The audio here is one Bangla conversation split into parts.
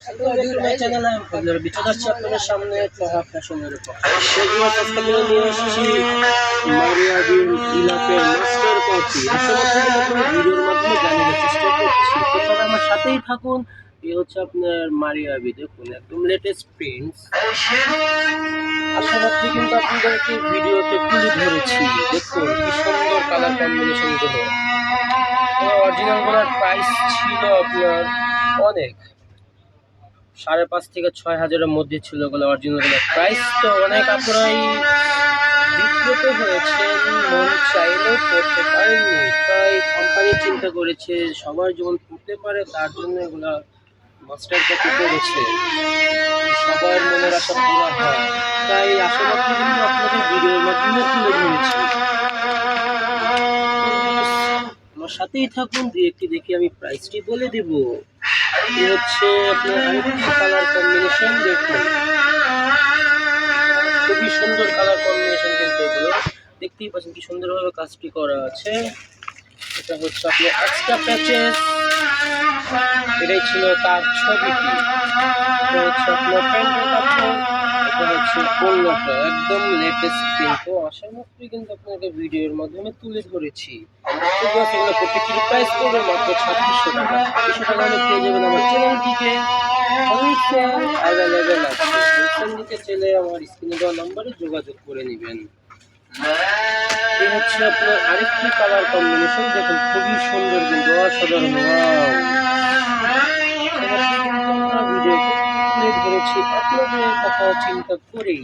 চ্যানেলে আপনাদের ভিডিও আসছে আপনাদের সামনে তাহা ফ্যাশনের উপর সেগুলো আজকে নিয়ে এসেছি মারিয়া বিন ইলাপের মাস্টার কপি আসলে আপনাদের ভিডিওর মাধ্যমে জানার চেষ্টা করছি তো তারা আমার সাথেই থাকুন। এই হচ্ছে আপনার মারিয়া বি, দেখুন একদম লেটেস্ট প্রিন্টস। আশা রাখছি কিন্তু আপনাদেরকে ভিডিওতে তুলে ধরেছি। দেখুন কি সুন্দর কালার কম্বিনেশন গুলো। অরিজিনাল গুলোর প্রাইস ছিল আপনার অনেক 5,500 থেকে 6,000-এর মধ্যে ছিল ওগুলো অরিজিনাল প্রাইস। তো অনেক আপনারাই বিক্রত হয়েছেন, মন চাইলেও পড়তে পারেননি, তাই কোম্পানি চিন্তা করেছে সবার যেমন পড়তে পারে তার জন্য এগুলা মাস্টার কপি করেছে, সবার মনের আশা পুরা হয়। তাই আশা রাখি কিন্তু আপনাদের ভিডিওর মাধ্যমে তুলে ধরেছি। আমার সাথেই থাকুন, দিয়ে একটি দেখি আমি প্রাইসটি বলে দেব। এই হচ্ছে আপনার আরেকটি কালার কম্বিনেশন, দেখুন খুবই সুন্দর কালার কম্বিনেশন, কিন্তু এগুলো দেখতেই পাচ্ছেন কি সুন্দরভাবে কাজটি করা আছে। এটা হচ্ছে আপনার এক্সট্রা প্যাচেস, এটাই ছিল তার ছবিটি। এটা হচ্ছে আপনার প্যান্টের কাপড়, এটা হচ্ছে পণ্যটা একদম লেটেস্ট, কিন্তু আশা মাত্র কিন্তু আপনাকে ভিডিওর মাধ্যমে তুলে ধরেছি। এগুলো প্রত্যেকটির প্রাইস পড়বে মাত্র 2600 টাকা। 2600 টাকা হলে পেয়ে যাবেন আমার চ্যানেলটিকে হোলসেল অ্যাভেলেবেল আছে। হোলসেল নিতে চাইলে আমার স্ক্রিনে দেওয়া নাম্বারে যোগাযোগ করে নেবেন। এই হচ্ছে আপনার আরেকটি কালার কম্বিনেশন, দেখুন খুবই সুন্দর কিন্তু অসাধারণ। ধরেছি আপনাদের কথা চিন্তা করেই।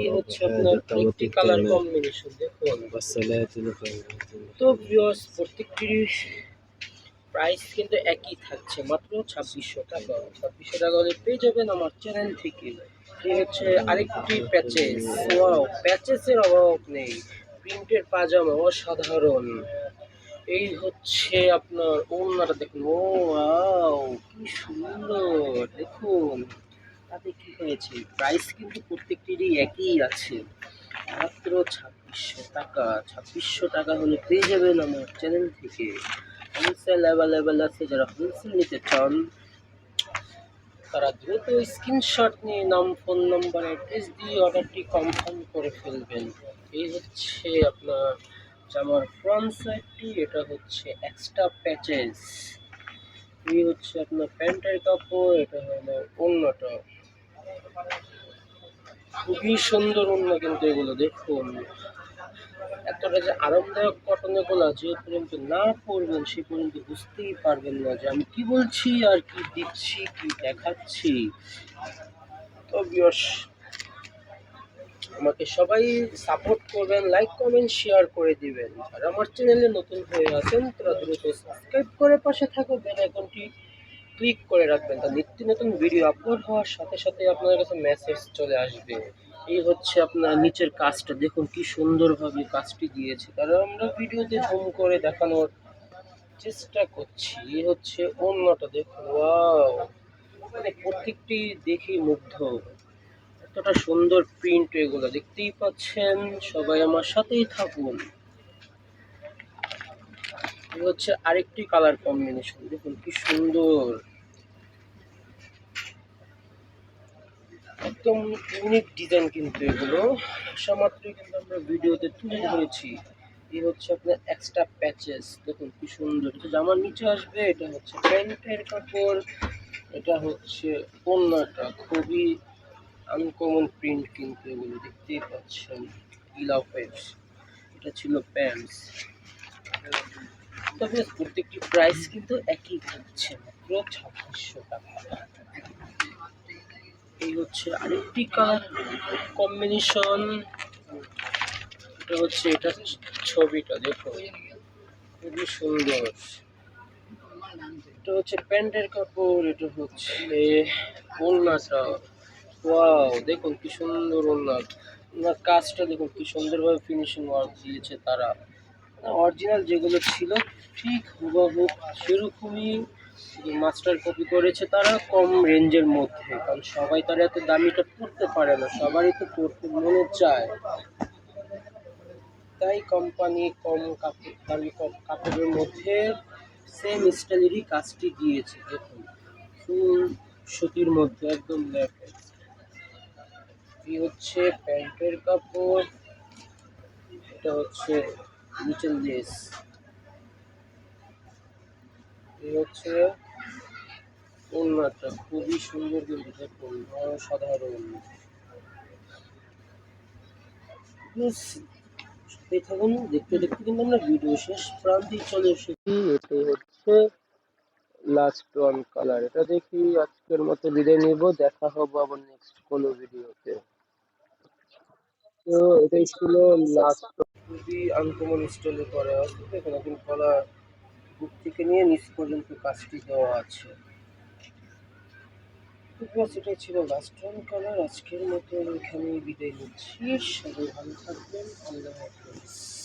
এই হচ্ছে আপনার আরেকটি কালার কম্বিনেশন, দেখুন। তো ভিউয়ার্স, প্রত্যেকটির প্রাইস কিন্তু একই থাকছে, মাত্র 2600 টাকা। 2600 টাকা হলে পেয়ে যাবেন আমার চ্যানেল থেকে। এই হচ্ছে আরেকটি প্যাচেস, ওয়াও প্যাচেসের অভাব নেই, প্রিন্টের পাজামা অসাধারণ। এই হচ্ছে আপনার ওড়নাটা, দেখুন ও ওয়াও কি সুন্দর, দেখুন তাতে কি হয়েছে। প্রাইস কিন্তু প্রত্যেকটিরই একই আছে, মাত্র 2600 টাকা। 2600 টাকা হলে পেয়ে যাবেন আমার চ্যানেল থেকে। হোলসেল অ্যাভেলেবেল আছে, যারা হোলসেল নিতে চান তারা দ্রুত স্ক্রিনশট নিয়ে নাম, ফোন নাম্বার, অ্যাড্রেস দিয়ে অর্ডারটি কনফার্ম করে ফেলবেন। এই হচ্ছে আপনার জামার ফ্রন্ট সাইডটি, এটা হচ্ছে এক্সট্রা প্যাচেস। এই হচ্ছে আপনার প্যান্টের কাপড়, এটা হলো ওড়নাটা। খুবই সুন্দর ওড়না কিন্তু এগুলো, দেখুন এতটা যে আরামদায়ক কটন এগুলো, যে পর্যন্ত না পরবেন সে পর্যন্ত বুঝতেই পারবেন না যে আমি কি বলছি আর কি দিচ্ছি, কি দেখাচ্ছি। তো ভিউয়ার্স, আমাকে সবাই সাপোর্ট করবেন, লাইক কমেন্ট শেয়ার করে দিবেন। আর আমার চ্যানেলে নতুন হয়ে আছেন তারা দ্রুত সাবস্ক্রাইব করে পাশে থাকা বেল আইকনটি ক্লিক করে রাখবেন, তা নিত্য নতুন ভিডিও আপলোড হওয়ার সাথে সাথে আপনার কাছে মেসেজ চলে আসবে। এই হচ্ছে আপনার নিচের কাজটা, দেখুন কি সুন্দরভাবে কাজটি দিয়েছে, তারা আমরা ভিডিওতে জুম করে দেখানোর চেষ্টা করছি। এই হচ্ছে ওড়নাটা, দেখুন ওয়াও, মানে প্রত্যেকটি দেখি মুগ্ধ, এতটা সুন্দর প্রিন্ট এগুলো দেখতেই পাচ্ছেন। সবাই আমার সাথেই থাকুন। এই হচ্ছে আরেকটি কালার কম্বিনেশন, দেখুন কি সুন্দর, একদম ইউনিক ডিজাইন কিন্তু এগুলো আসা মাত্রই কিন্তু আমরা ভিডিওতে তুলে ধরেছি। এই হচ্ছে আপনার এক্সট্রা প্যাচেস, দেখুন কি সুন্দর, এটা জামার নিচে আসবে। এটা হচ্ছে প্যান্টের কাপড়, এটা হচ্ছে ওড়নাটা, খুবই আনকমন প্রিন্ট কিন্তু এগুলো দেখতেই পাচ্ছেন। ইলাফের এটা ছিল প্যান্টস। তবে প্রত্যেকটি প্রাইস কিন্তু একই থাকছে, মাত্র 2600 টাকা। এই হচ্ছে আরেকটি কালার কম্বিনেশন, এটা হচ্ছে এটা ছবিটা, দেখো খুবই সুন্দর। এটা হচ্ছে প্যান্টের কাপড়, এটা হচ্ছে ওড়নাটা, ওয়াও দেখুন কি সুন্দর ওড়না। ওনার কাজটা দেখুন কি সুন্দরভাবে ফিনিশিং ওয়ার্ক দিয়েছে তারা। অরিজিনাল যেগুলো ছিল ঠিক হুবহু সেরকমই মাস্টার কপি করেছে তারা, কম রেঞ্জের মধ্যে, কারণ সবাই তারা এত দামিটা পড়তে পারে না, সবারই তো পড়তে মনে চায়, তাই কোম্পানি কম কাপড় দামি কম কাপড়ের মধ্যে সেম স্টাইলেরই কাজটি দিয়েছে। দেখুন ফুল সুতির মধ্যে একদম লেটেস্ট। এই হচ্ছে প্যান্টের কাপড়, এটা হচ্ছে নিচের লেস, এই হচ্ছে ওড়নাটা খুবই সুন্দর কিন্তু দেখুন, অসাধারণ। সাথেই থাকুন, দেখতে দেখতে কিন্তু আমরা ভিডিও শেষ প্রান্তে চলে এসেছি। এটাই হচ্ছে লাস্ট ওয়ান কালার, এটা দেখি আজকের মতো বিদায় নিব, দেখা হবে আবার নেক্সট কোনো ভিডিওতে। তো এটাই ছিল লাস্ট। খুবই আনকমন স্টাইলে করা আছে, এখানে কিন্তু গলা বুক থেকে নিয়ে নিচ পর্যন্ত কাজটি দেওয়া আছে। ঠিক আছে, এটাই ছিল লাস্ট ওয়ান কালার। আজকের মতো এখানেই বিদায় নিচ্ছি, সবাই ভালো থাকবেন, আল্লাহ হাফেজ।